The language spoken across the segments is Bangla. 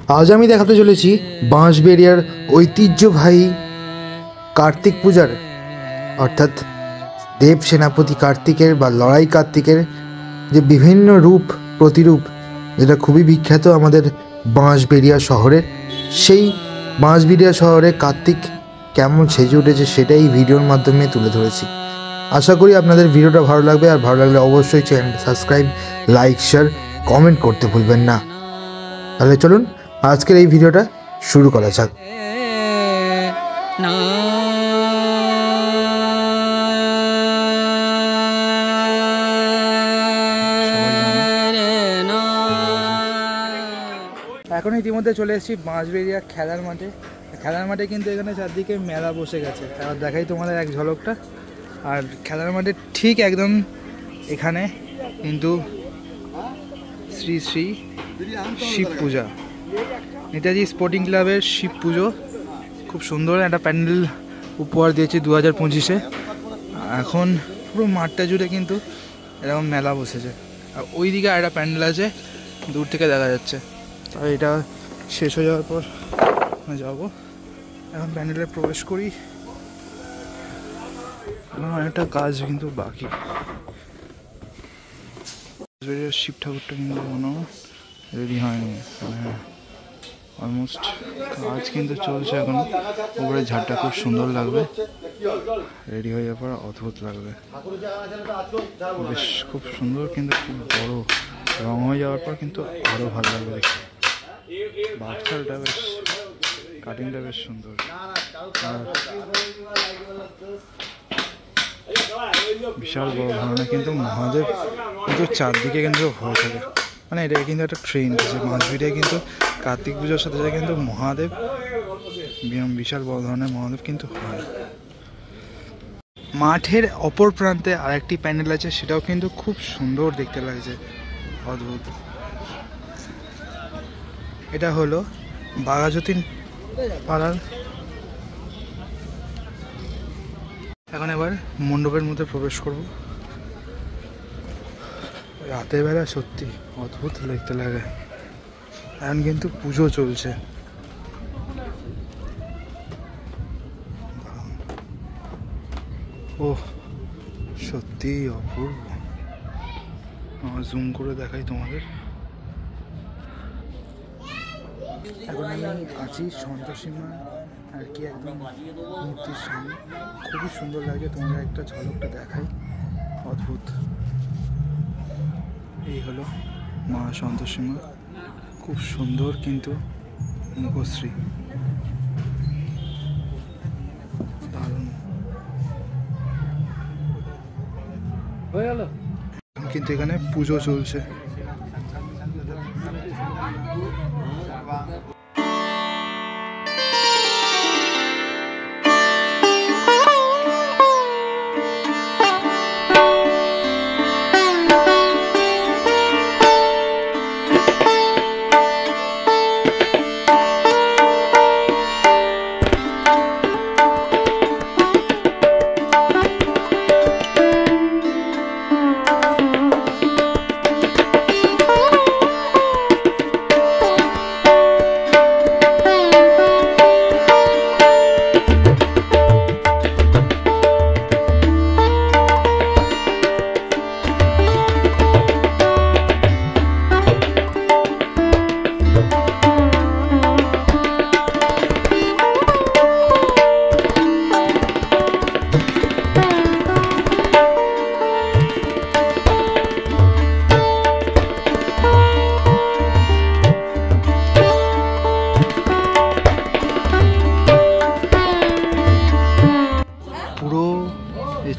আজ আমি দেখাতে চলেছি বাঁশবেড়িয়ার ঐতিহ্যবাহী কার্তিক পূজার অর্থাৎ দেব সেনাপতি কার্তিকের বা লড়াই কার্তিকের যে বিভিন্ন রূপ প্রতিরূপ, যেটা খুবই বিখ্যাত আমাদের বাঁশবেড়িয়া শহরের। সেই বাঁশবেড়িয়া শহরে কার্তিক কেমন সেজে উঠেছে সেটাই এই ভিডিওর মাধ্যমে তুলে ধরেছি। আশা করি আপনাদের ভিডিওটা ভালো লাগবে, আর ভালো লাগলে অবশ্যই channel subscribe, like, share, comment করতে ভুলবেন না। তাহলে চলুন আজকের এই ভিডিওটা শুরু করা যাক। এখন ইতিমধ্যে চলে এসেছি বাঁশবেড়িয়া খেলার মাঠে। খেলার মাঠে কিন্তু এখানে চারদিকে মেলা বসে গেছে, এবার দেখাই তোমাদের এক ঝলকটা। আর খেলার মাঠে ঠিক একদম এখানে কিন্তু শ্রী শ্রী শিব পূজা, নেতাজি স্পোর্টিং ক্লাবের শিব পুজো। খুব সুন্দর একটা প্যান্ডেল উপহার দিয়েছি 2025-এ। এখন পুরো মাঠটা জুড়ে কিন্তু এরকম মেলা বসেছে। আর ওই দিকে একটা প্যান্ডেল আছে, দূর থেকে দেখা যাচ্ছে। আর এটা শেষ হয়ে যাওয়ার পর যাবো, এখন প্যান্ডেলে প্রবেশ করি। অনেকটা কাজ কিন্তু বাকি। শিব ঠাকুরটা কিন্তু কোনো রেডি হয়নি, অলমোস্ট কাজ কিন্তু চলছে এখন। উপরে ঝাড়টা খুব সুন্দর লাগবে, রেডি হয়ে যাওয়ার পর অদ্ভুত লাগবে, বেশ খুব সুন্দর কিন্তু খুব বড়। রং হয়ে যাওয়ার পর কিন্তু আরও ভালো লাগবে দেখতে। বাচ্চাটা বেশ, কাটিংটা বেশ সুন্দর। বিশাল বড় ধরনের কিন্তু মহাদেব কিন্তু চারদিকে কিন্তু হয়ে থাকে। মানে এটা কিন্তু একটা ট্রেন্ড যে বাঁশবেড়িয়ায় কিন্তু কার্তিক পুজোর সাথে সাথে কিন্তু মহাদেব, বিশাল বড় ধরনের মহাদেব কিন্তু হয়। মাঠের অপর প্রান্তে আরেকটি প্যান্ডেল আছে, সেটাও কিন্তু খুব সুন্দর দেখতে লাগছে, অদ্ভুত। এটা হলো বাঘাযতীন পাড়ার। এখন এবার মণ্ডপের মধ্যে প্রবেশ করব। রাতের বেলা সত্যি অদ্ভুত দেখতে লাগে। এখন কিন্তু পুজো চলছে। ও সত্যি অপূর্ব। জুম করে দেখাই তোমাদের। এখন আমি আছি সন্তোষীমা আর কি একদম মূর্তির সামনে। খুবই সুন্দর লাগে, তোমাদের একটা ঝলকটা দেখাই। অদ্ভুত। এই হলো মা সন্তোষীমা, খুব সুন্দর কিন্তু মুখশ্রী, দারুণ। কিন্তু এখানে পুজো চলছে।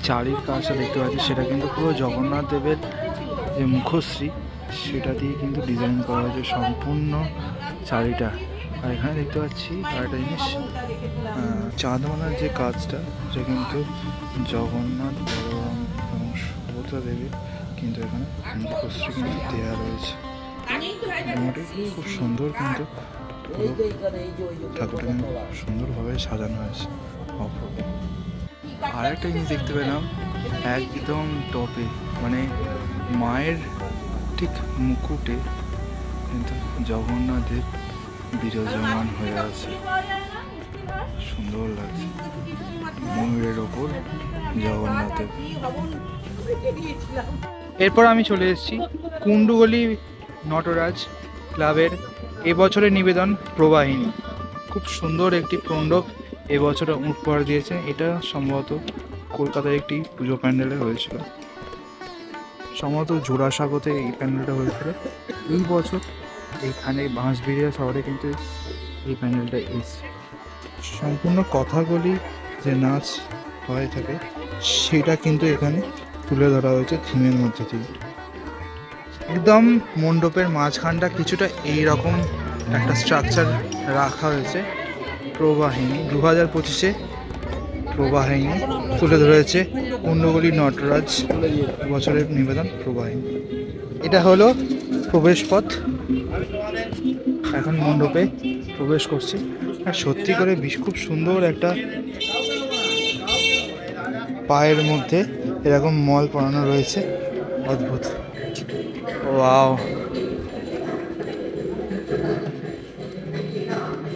চারির কাজটা দেখতে পাচ্ছি, সেটা কিন্তু পুরো জগন্নাথ দেবের যে মুখশ্রী, সেটা দিয়ে কিন্তু ডিজাইন করা হয়েছে সম্পূর্ণ চারিটা। আর এখানে দেখতে পাচ্ছি আরেকটা জিনিস, চাঁদমালার যে কাজটা, সেটা কিন্তু জগন্নাথ, বলরাম এবং সুভদ্রা দেবীর কিন্তু এখানে মুখশ্রী কিন্তু দেওয়া রয়েছে। মোটামুটি খুব সুন্দর কিন্তু ঠাকুরটা কিন্তু সুন্দরভাবে সাজানো হয়েছে। অপূর্ব। আর একটা জিনিস দেখতে পেলাম একদম টপে, মানে মায়ের ঠিক মুকুটে কিন্তু জগন্নাথের বিরাজমান হয়ে আছে, সুন্দর লাগছে। ময়ূরের ওপর জগন্নাথের। এরপর আমি চলে এসেছি কুণ্ডুগলি নটরাজ ক্লাবের এবছরের নিবেদন প্রবাহিনী। খুব সুন্দর একটি মণ্ডপ এবছরে উপহার দিয়েছে। এটা সম্ভবত কলকাতার একটি পুজো প্যান্ডেলে হয়েছিল, সম্ভবত জোড়াসাঁকোতে এই প্যান্ডেলটা হয়েছিল। এই বছর এইখানে বাঁশবেড়িয়া শহরে কিন্তু এই প্যান্ডেলটা এসেছে। সম্পূর্ণ কথাকলি যে নাচ হয়ে থাকে সেটা কিন্তু এখানে তুলে ধরা হয়েছে থিমের মধ্যে দিয়ে। একদম মণ্ডপের মাঝখানটা কিছুটা এইরকম একটা স্ট্রাকচার রাখা হয়েছে। প্রবাহিনী 2025-এ প্রবাহিনী তুলে ধরেছে কুণ্ডুগলি নটরাজ বছরের নিবেদন প্রবাহিনী। এটা হলো প্রবেশ পথ, এখন মণ্ডপে প্রবেশ করছি। আর সত্যি করে খুব সুন্দর একটা পায়ের মধ্যে এরকম মল পরানো রয়েছে, অদ্ভুত। ওয়াও,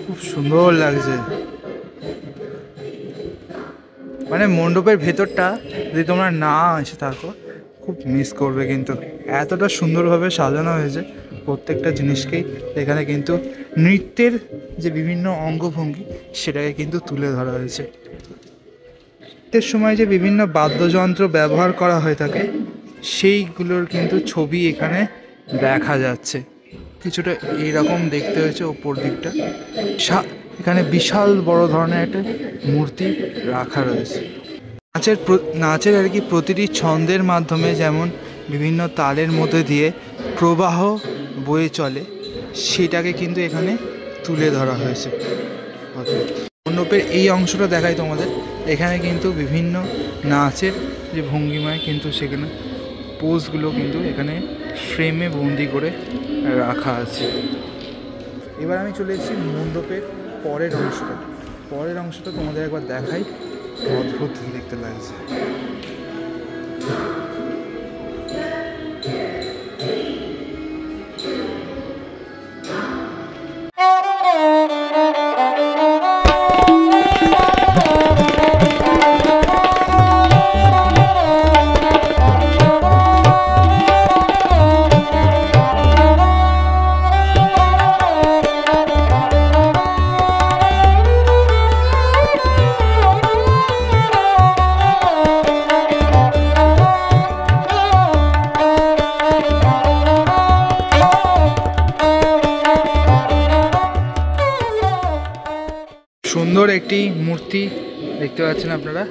খুব সুন্দর লাগছে। মানে মণ্ডপের ভেতরটা যদি তোমরা না এসে থাকো খুব মিস করবে, কিন্তু এতটা সুন্দরভাবে সাজানো হয়েছে প্রত্যেকটা জিনিসকেই। এখানে কিন্তু নৃত্যের যে বিভিন্ন অঙ্গভঙ্গি সেটাকে কিন্তু তুলে ধরা হয়েছে। নৃত্যের সময় যে বিভিন্ন বাদ্যযন্ত্র ব্যবহার করা হয়ে থাকে সেইগুলোর কিন্তু ছবি এখানে দেখা যাচ্ছে। কিছুটা এইরকম দেখতে হয়েছে ওপর দিকটা। এখানে বিশাল বড় ধরনের একটা মূর্তি রাখা রয়েছে। নাচের আর কি প্রতিটি ছন্দের মাধ্যমে যেমন বিভিন্ন তালের মধ্যে দিয়ে প্রবাহ বয়ে চলে, সেটাকে কিন্তু এখানে তুলে ধরা হয়েছে। মণ্ডপের এই অংশটা দেখাই তোমাদের। এখানে কিন্তু বিভিন্ন নাচের যে ভঙ্গিমায় কিন্তু সেখানে পোজগুলো কিন্তু এখানে ফ্রেমে বন্দি করে রাখা আছে। এবার আমি চলে এসেছি মণ্ডপের পরের অংশটা তোমাদের একবার দেখাই। অদ্ভুত দেখতে লাগছে। সুন্দর একটি মূর্তি দেখতে পাচ্ছেন আপনারা,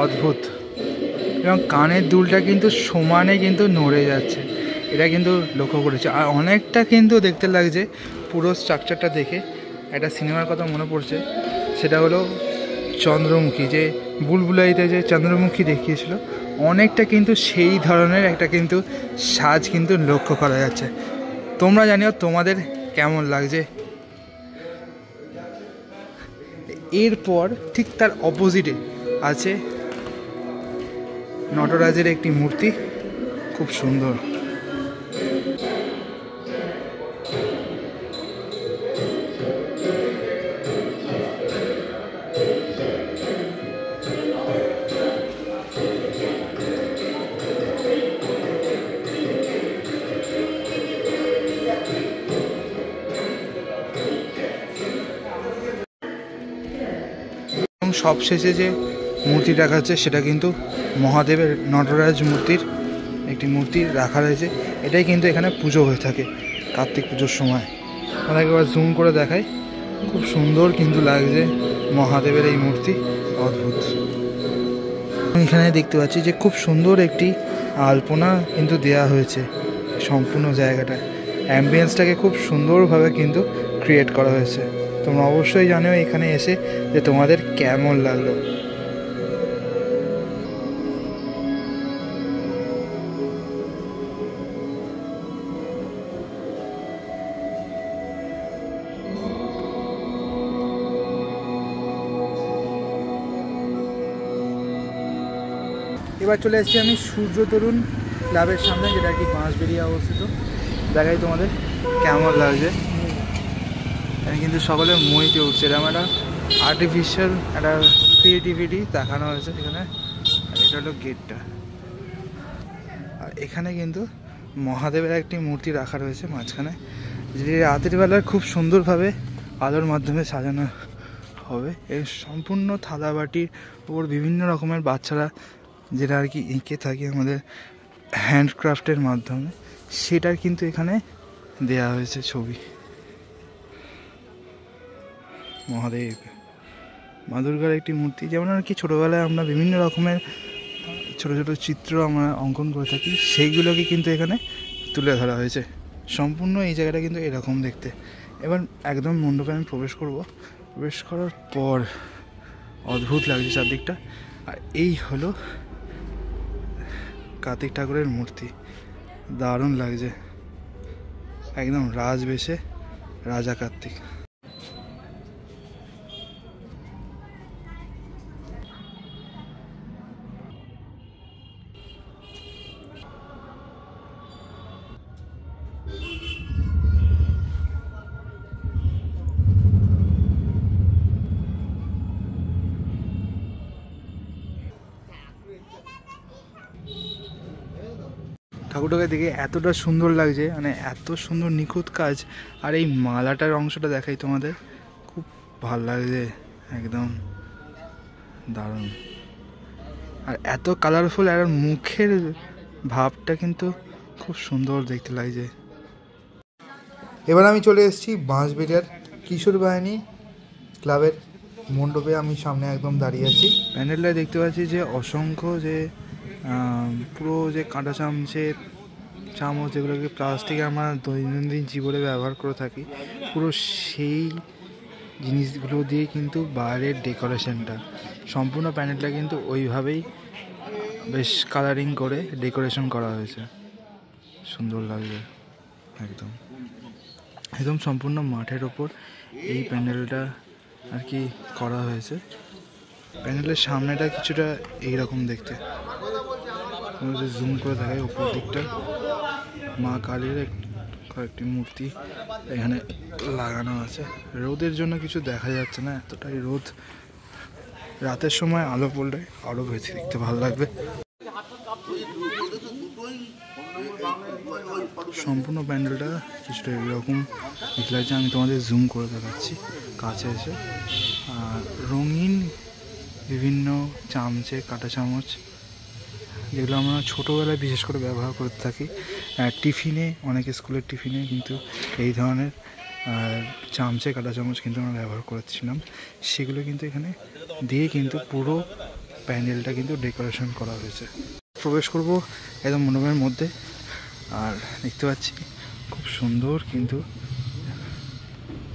অদ্ভুত। এবং কানের দুলটা কিন্তু সমানে কিন্তু নড়ে যাচ্ছে, এটা কিন্তু লক্ষ্য করেছে। আর অনেকটা কিন্তু দেখতে লাগছে পুরো স্ট্রাকচারটা দেখে একটা সিনেমার কথা মনে পড়ছে, সেটা হলো চন্দ্রমুখী। যে বুলবুলাইতে যে চন্দ্রমুখী দেখিয়েছিল, অনেকটা কিন্তু সেই ধরনের একটা কিন্তু সাজ কিন্তু লক্ষ্য করা যাচ্ছে। তোমরা জানিও তোমাদের কেমন লাগছে। এরপর ঠিক তার অপোজিটে আছে নটরাজের একটি মূর্তি, খুব সুন্দর। সবশেষে যে মূর্তি রাখা আছে সেটা কিন্তু মহাদেবের নটরাজ মূর্তির একটি মূর্তি রাখা রয়েছে। এটাই কিন্তু এখানে পুজো হয়ে থাকে কার্তিক পুজোর সময়। আমরা একবার জুম করে দেখাই, খুব সুন্দর কিন্তু লাগছে মহাদেবের এই মূর্তি, অদ্ভুত। এখানে দেখতে পাচ্ছি যে খুব সুন্দর একটি আলপনা কিন্তু দেয়া হয়েছে সম্পূর্ণ জায়গাটায়। অ্যাম্বিয়েন্সটাকে খুব সুন্দরভাবে কিন্তু ক্রিয়েট করা হয়েছে। তোমরা অবশ্যই জানো এখানে এসে যে তোমাদের কেমন লাগলো। এবার চলে এসেছি আমি সূর্য তরুণ ক্লাবের সামনে, যেটা আর কি বাঁশবেড়িয়া অবস্থিত। দেখাই তোমাদের কেমন লাগছে। এখানে কিন্তু সকলে মইতে উঠছে, এরকম একটা আর্টিফিশিয়াল একটা ক্রিয়েটিভিটি দেখানো হয়েছে এখানে। আর এটা হলো গেটটা। আর এখানে কিন্তু মহাদেবের একটি মূর্তি রাখা রয়েছে মাঝখানে, যেটি রাতের বেলায় খুব সুন্দরভাবে আলোর মাধ্যমে সাজানো হবে। এর সম্পূর্ণ থালাবাটির উপর বিভিন্ন রকমের বাচ্চারা যেটা আর কি এঁকে থাকে আমাদের হ্যান্ডক্রাফটের মাধ্যমে, সেটার কিন্তু এখানে দেয়া হয়েছে ছবি। মহাদেব, মা দুর্গার একটি মূর্তি, যেমন আর কি ছোটোবেলায় আমরা বিভিন্ন রকমের ছোটো ছোটো চিত্র আমরা অঙ্কন করে থাকি, সেইগুলোকে কিন্তু এখানে তুলে ধরা হয়েছে। সম্পূর্ণ এই জায়গাটা কিন্তু এরকম দেখতে। এবার একদম মণ্ডপে আমি প্রবেশ করব। প্রবেশ করার পর অদ্ভুত লাগছে চারদিকটা। আর এই হলো কার্তিক ঠাকুরের মূর্তি, দারুণ লাগছে, একদম রাজবেশে রাজা কার্তিক। ঠাকুরটাকে দেখে এতটা সুন্দর লাগছে, মানে এত সুন্দর নিখুঁত কাজ। আর এই মালাটার অংশটা দেখাই তোমাদের, খুব ভাল লাগছে, একদম দারুণ। আর এত কালারফুল, আর মুখের ভাবটা কিন্তু খুব সুন্দর দেখতে লাগছে। এবার আমি চলে এসেছি বাঁশবেড়িয়ার কিশোর বাহিনী ক্লাবের মণ্ডপে। আমি সামনে একদম দাঁড়িয়ে আছি। প্যান্ডেলটায় দেখতে পাচ্ছি যে অসংখ্য যে পুরো যে কাঁটা চামচ যেগুলোকে প্লাস্টিকে আমরা দৈনন্দিন জীবনে ব্যবহার করে থাকি, পুরো সেই জিনিসগুলো দিয়ে কিন্তু বাইরের ডেকোরেশনটা, সম্পূর্ণ প্যান্ডেলটা কিন্তু ওইভাবেই বেশ কালারিং করে ডেকোরেশন করা হয়েছে। সুন্দর লাগবে একদম, একদম সম্পূর্ণ মাঠের ওপর এই প্যান্ডেলটা আর কি করা হয়েছে। প্যান্ডেলের সামনেটা কিছুটা এইরকম দেখতে, জুম করে দেখায় উপর দিকটা মা কালীর কয়েকটি মূর্তি এখানে লাগানো আছে। রোদের জন্য কিছু দেখা যাচ্ছে না, এতটাই রোদ। রাতের সময় আলো পড়লে আরো বেশি দেখতে ভালো লাগবে। সম্পূর্ণ প্যান্ডেলটা কিছুটা এরকম দেখতে লাগছে। আমি তোমাদের জুম করে দেখাচ্ছি কাছে এসে। আর রঙিন বিভিন্ন চামচে, কাঁটা চামচ, যেগুলো আমরা ছোটোবেলায় বিশেষ করে ব্যবহার করতে থাকি। টিফিনে, অনেক স্কুলের টিফিনে কিন্তু এই ধরনের চামচে, কাঁটা চামচ কিন্তু আমরা ব্যবহার করছিলাম। সেগুলো কিন্তু এখানে দিয়ে কিন্তু পুরো প্যান্ডেলটা কিন্তু ডেকোরেশন করা হয়েছে। প্রবেশ করব একদম মণ্ডপের মধ্যে। আর দেখতে পাচ্ছি খুব সুন্দর কিন্তু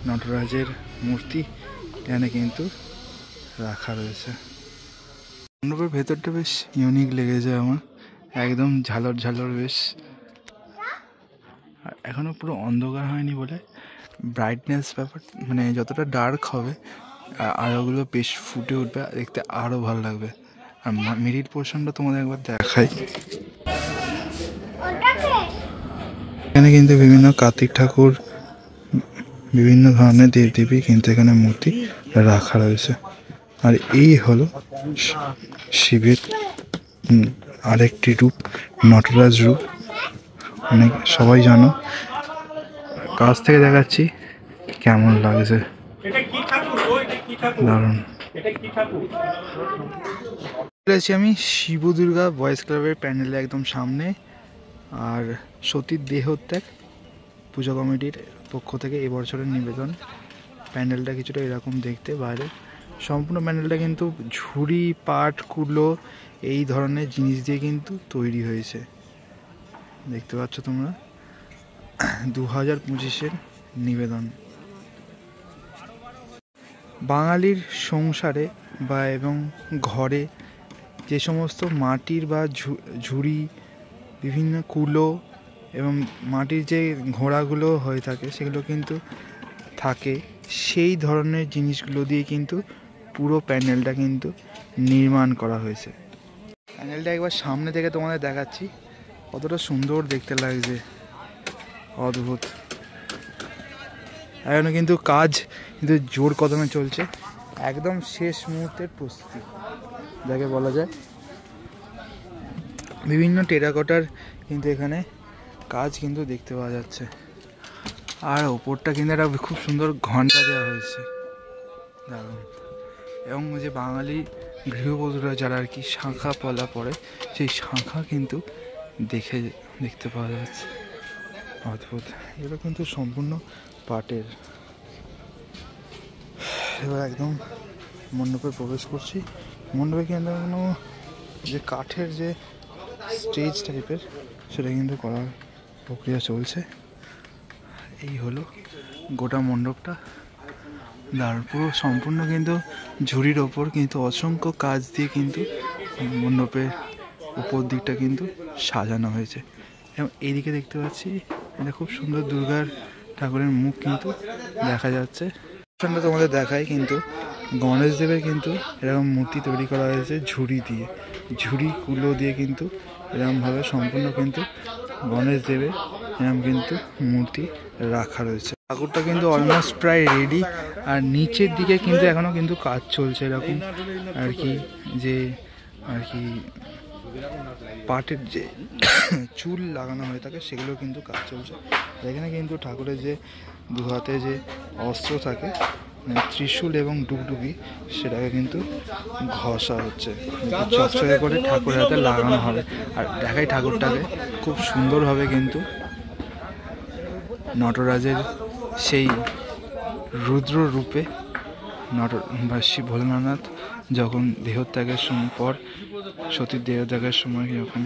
নটরাজের মূর্তি এখানে কিন্তু রাখা রয়েছে। মণ্ডপের ভেতরটা বেশ ইউনিক লেগেছে আমার, একদম ঝালর ঝালর বেশ। আর এখনও পুরো অন্ধকার হয়নি বলে ব্রাইটনেস ব্যাপার, মানে যতটা ডার্ক হবে আলোগুলো বেশ ফুটে উঠবে, দেখতে আরও ভালো লাগবে। আর মিডিল পোর্শনটা তোমাদের একবার দেখাই। এখানে কিন্তু বিভিন্ন কার্তিক ঠাকুর, বিভিন্ন ধরনের দেবদেবী কিন্তু এখানে মূর্তি রাখা রয়েছে। আর এই হলো শিবের আরেকটি রূপ, নটরাজ রূপ, অনেক সবাই জানো। কাছ থেকে দেখাচ্ছি কেমন লাগছে, দারুণ। আমি শিব দুর্গা বয়েজ ক্লাবের প্যান্ডেলে একদম সামনে। আর সতীর দেহত্যাগ পূজা কমিটির পক্ষ থেকে এবছরের নিবেদন। প্যান্ডেলটা কিছুটা এরকম দেখতে বাইরে। সম্পূর্ণ প্যান্ডেলটা কিন্তু ঝুড়ি, পাট, কুলো এই ধরনের জিনিস দিয়ে কিন্তু তৈরি হয়েছে, দেখতে পাচ্ছ তোমরা। 2025-এর নিবেদন। বাঙালির সংসারে বা এবং ঘরে যে সমস্ত মাটির বা ঝুড়ি, বিভিন্ন কুলো এবং মাটির যে ঘোড়াগুলো হয়ে থাকে, সেগুলো কিন্তু থাকে। সেই ধরনের জিনিসগুলো দিয়ে কিন্তু পুরো প্যান্ডেলটা কিন্তু নির্মাণ করা হয়েছে। প্যান্ডেলটা একবার সামনে থেকে তোমাদের দেখাচ্ছি, কতটা সুন্দর দেখতে লাগছে, অদ্ভুত। এখনও কিন্তু কাজ কিন্তু জোর কদমে চলছে, একদম শেষ মুহূর্তের প্রস্তুতি যাকে বলা যায়। বিভিন্ন টেরাকোটার কিন্তু এখানে কাজ কিন্তু দেখতে পাওয়া যাচ্ছে। আর ওপরটা কিন্তু একটা খুব সুন্দর ঘন্টা দেওয়া হয়েছে, দারুণ। এবং যে বাঙালি গৃহবধূরা যারা আর কি শাঁখা পলা পরে, সেই শাঁখা কিন্তু দেখতে পাওয়া যাচ্ছে, অদ্ভুত। এগুলো কিন্তু সম্পূর্ণ পাটের। এবার একদম মণ্ডপে প্রবেশ করছি। মণ্ডপে কিন্তু কোনো যে কাঠের যে স্টেজ টাইপের সেটা কিন্তু করার প্রক্রিয়া চলছে। এই হলো গোটা মণ্ডপটা, দাঁড় পুরো সম্পূর্ণ কিন্তু ঝুড়ির ওপর কিন্তু অসংখ্য কাজ দিয়ে কিন্তু মণ্ডপের উপর দিকটা কিন্তু সাজানো হয়েছে। এবং এইদিকে দেখতে পাচ্ছি এটা খুব সুন্দর দুর্গার ঠাকুরের মুখ কিন্তু দেখা যাচ্ছে। তোমাদের দেখায় কিন্তু গণেশ দেবের কিন্তু এরকম মূর্তি তৈরি করা হয়েছে ঝুড়ি দিয়ে, ঝুড়ি কুলো দিয়ে কিন্তু এরকমভাবে সম্পূর্ণ কিন্তু গণেশ দেবের এরকম কিন্তু মূর্তি রাখা রয়েছে। ঠাকুরটা কিন্তু অলমোস্ট প্রায় রেডি, আর নিচের দিকে কিন্তু এখনও কিন্তু কাজ চলছে এরকম আর কি, যে আর কি পাটের যে চুল লাগানো হয়ে থাকে সেগুলো কিন্তু কাজ চলছে। এখানে কিন্তু ঠাকুরের যে দু হাতে যে অস্ত্র থাকে, মানে ত্রিশূল এবং ডুগডুগি, সেটাকে কিন্তু ঘষা হচ্ছে, চকচকে করে ঠাকুরের হাতে লাগানো হবে। আর দেখাই ঠাকুরটাকে খুব সুন্দরভাবে কিন্তু নটরাজের সেই রুদ্র রূপে শিব ভোলেনাথ যখন দেহত্যাগের পর, সতীর দেহত্যাগের সময় যখন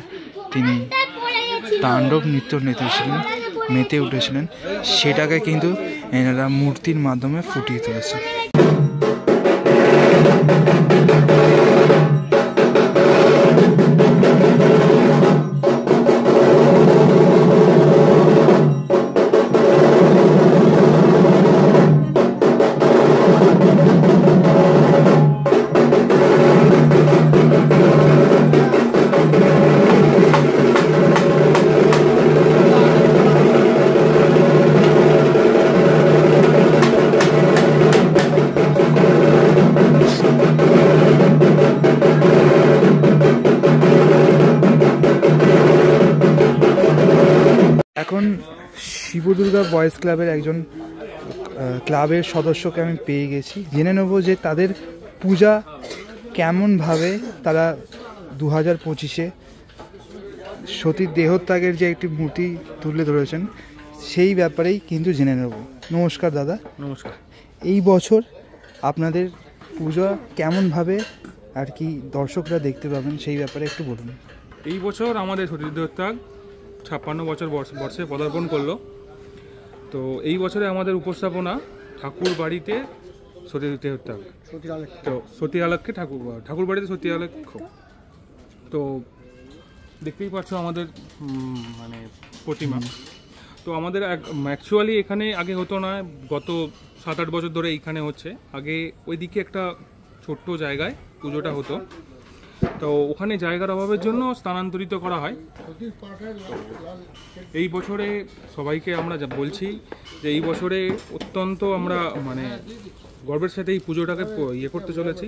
তিনি তাণ্ডব নৃত্য মেতে উঠেছিলেন, সেটাকে কিন্তু এনারা মূর্তির মাধ্যমে ফুটিয়ে তুলেছে। এখন শিব দুর্গা বয়েজ ক্লাবের একজন ক্লাবের সদস্যকে আমি পেয়ে গেছি, জেনে নেব যে তাদের পূজা কেমনভাবে তারা 2025-এ সতীর দেহত্যাগের যে একটি মূর্তি তুলে ধরেছেন সেই ব্যাপারেই কিন্তু জেনে নেব। নমস্কার দাদা। নমস্কার। এই বছর আপনাদের পূজা কেমনভাবে আর কি দর্শকরা দেখতে পাবেন সেই ব্যাপারে একটু বলুন। এই বছর আমাদের সতীর দেহত্যাগ 56 বছর বর্ষে পদার্পণ করলো। তো এই বছরে আমাদের উপস্থাপনা ঠাকুর বাড়িতে সতীর দেহত্যাগ, তো সতী আলক্ষ্যে ঠাকুর বাড়িতে সতী আলক্ষ্য। তো দেখতেই পাচ্ছ আমাদের মানে প্রতিমা। তো আমাদের অ্যাকচুয়ালি এখানে আগে হতো না, গত 7-8 বছর ধরে এইখানে হচ্ছে। আগে ওইদিকে একটা ছোট্ট জায়গায় পুজোটা হতো, তো ওখানে জায়গার অভাবের জন্য স্থানান্তরিত করা হয়। এই বছরে সবাইকে আমরা যা বলছি যে এই বছরে অত্যন্ত আমরা মানে গর্বের সাথে এই পুজোটাকে করতে চলেছি,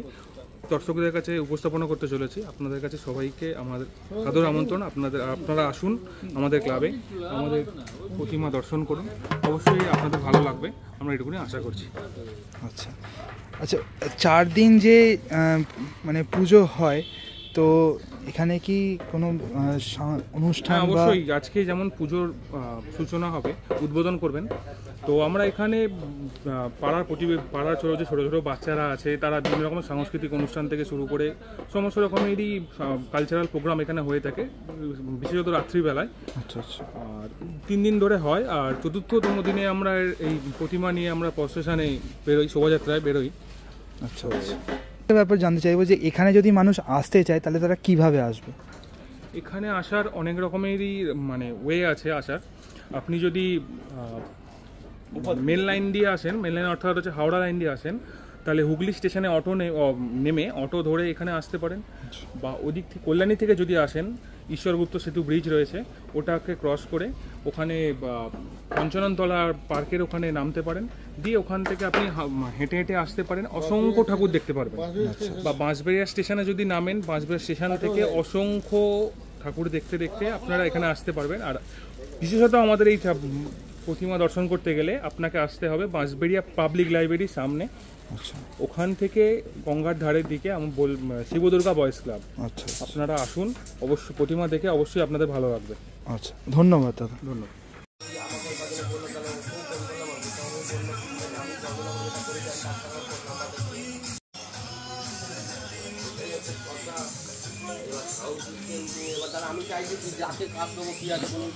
দর্শকদের কাছে উপস্থাপনা করতে চলেছি। আপনাদের কাছে সবাইকে আমাদের সাদর আমন্ত্রণ, আপনারা আসুন আমাদের ক্লাবে, আমাদের প্রতিমা দর্শন করুন, অবশ্যই আপনাদের ভালো লাগবে, আমরা এটুকুনি আশা করছি। আচ্ছা আচ্ছা, 4 দিন যে মানে পুজো হয়, তো এখানে কি কোনো অনুষ্ঠান? অবশ্যই আজকে যেমন পুজোর সূচনা হবে, উদ্বোধন করবেন, তো আমরা এখানে পাড়ার ছোটো ছোটো বাচ্চারা আছে, তারা বিভিন্ন রকম সাংস্কৃতিক অনুষ্ঠান থেকে শুরু করে সমস্ত রকমেরই কালচারাল প্রোগ্রাম এখানে হয়ে থাকে, বিশেষত রাত্রিবেলায়। আচ্ছা আচ্ছা। আর 3 দিন ধরে হয়। আর 4র্থতম দিনে আমরা এই প্রতিমা নিয়ে আমরা প্রসেশনে বেরোই, শোভাযাত্রায় বেরোই। আচ্ছা আচ্ছা। ব্যাপার জানতে চাইবো যে এখানে যদি মানুষ আসতে চায় তাহলে তারা কিভাবে আসবে? এখানে আসার অনেক রকমেরই মানে ওয়ে আছে আসার। আপনি যদি মেন লাইন দিয়ে আসেন, মেন লাইন অর্থাৎ হচ্ছে হাওড়া লাইন দিয়ে আসেন, তাহলে হুগলি স্টেশনে নেমে অটো ধরে এখানে আসতে পারেন। বা ওদিক থেকে কল্যাণী থেকে যদি আসেন, ঈশ্বরগুপ্ত সেতু ব্রিজ রয়েছে, ওটাকে ক্রস করে ওখানে পঞ্চাননতলা পার্কের ওখানে নামতে পারেন, দিয়ে ওখান থেকে আপনি হেঁটে হেঁটে আসতে পারেন, অসংখ্য ঠাকুর দেখতে পারবেন। বা বাঁশবেড়িয়া স্টেশনে যদি নামেন, বাঁশবেড়িয়া স্টেশন থেকে অসংখ্য ঠাকুর দেখতে দেখতে আপনারা এখানে আসতে পারবেন। আর বিশেষত আমাদের এই প্রতিমা দর্শন করতে গেলে আপনাকে আসতে হবে বাঁশবেড়িয়া পাবলিক লাইব্রেরির সামনে। আচ্ছা, ওখান থেকে গঙ্গার ধারের দিকে আমি শিবদুর্গা বয়েজ ক্লাব। আচ্ছা, আপনারা আসুন, অবশ্যই প্রতিমা দেখে অবশ্যই আপনাদের ভালো লাগবে। আচ্ছা, ধন্যবাদ দাদা। ধন্যবাদ। আমি চাইছি যাকে কাজ দেবো কি আছে কোনো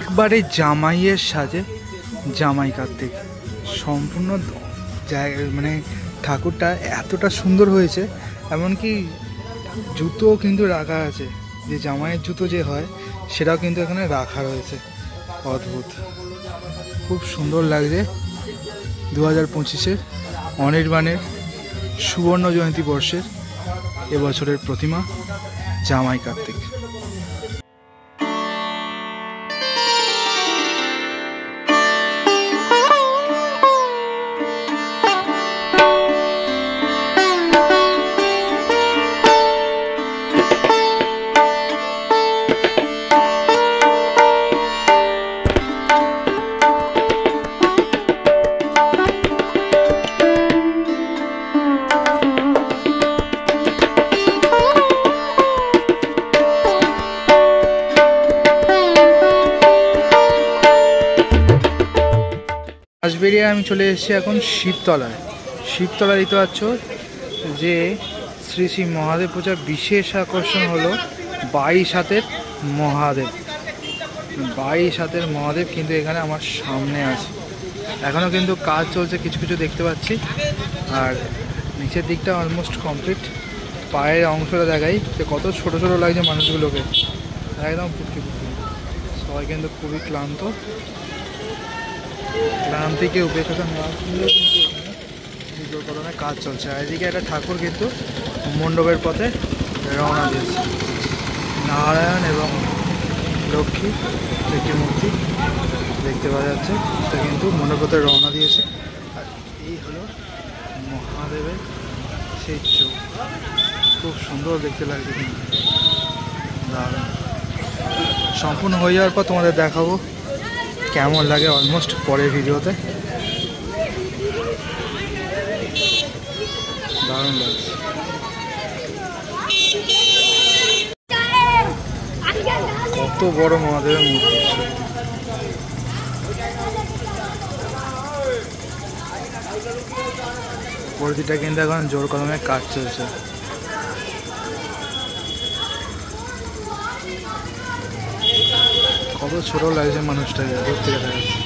একবারে জামাইয়ের সাজে জামাই কার্তিক, সম্পূর্ণ জায়গা মানে ঠাকুরটা এতটা সুন্দর হয়েছে, এমনকি জুতোও কিন্তু রাখা আছে, যে জামাইয়ের জুতো যে হয় সেটাও কিন্তু এখানে রাখা রয়েছে। অদ্ভুত, খুব সুন্দর লাগছে। 2025-এর অনির্বাণের সুবর্ণ জয়ন্তী বর্ষের এবছরের প্রতিমা জামাই কার্তিক। বাঁশবেড়িয়ায় আমি চলে এসেছি এখন শিবতলায়। শিবতলা দিতে পারছ যে শ্রী শ্রী মহাদেব পূজার বিশেষ আকর্ষণ হলো 22 হাতের মহাদেব। 22 হাতের মহাদেব কিন্তু এখানে আমার সামনে আছে, এখনও কিন্তু কাজ চলছে, কিছু কিছু দেখতে পাচ্ছি। আর নিচের দিকটা অলমোস্ট কমপ্লিট। পায়ের অংশটা দেখাই যে কত ছোট ছোট লাগছে মানুষগুলোকে, একদম পুটকি পুটকি। সবাই কিন্তু খুবই ক্লান্ত, ক্লান্তিকে উপেক্ষা না করলেও কিন্তু পুজোর কলমে কাজ চলছে। আর এদিকে একটা ঠাকুর কিন্তু মণ্ডপের পথে রওনা দিয়েছে, নারায়ণ এবং লক্ষ্মী একটি মূর্তি দেখতে পাওয়া যাচ্ছে, এটা কিন্তু মণ্ডপে রওনা দিয়েছে। আর এই হলো মহাদেবের সেই চোখ, খুব সুন্দর দেখতে লাগছে কিন্তু। দারুণ। সম্পূর্ণ হয়ে যাওয়ার পর তোমাদের দেখাবো কেমন লাগে অলমোস্ট পরের ভিডিওতে। দারুণ লাগছে। কত বড় মহাদেবের মূর্তি। মূর্তিটা কিন্তু এখন জোর কদমে কাজ চলছে। কত ছোট লাগছে মানুষটাকে, দূর থেকে দেখা যাচ্ছে।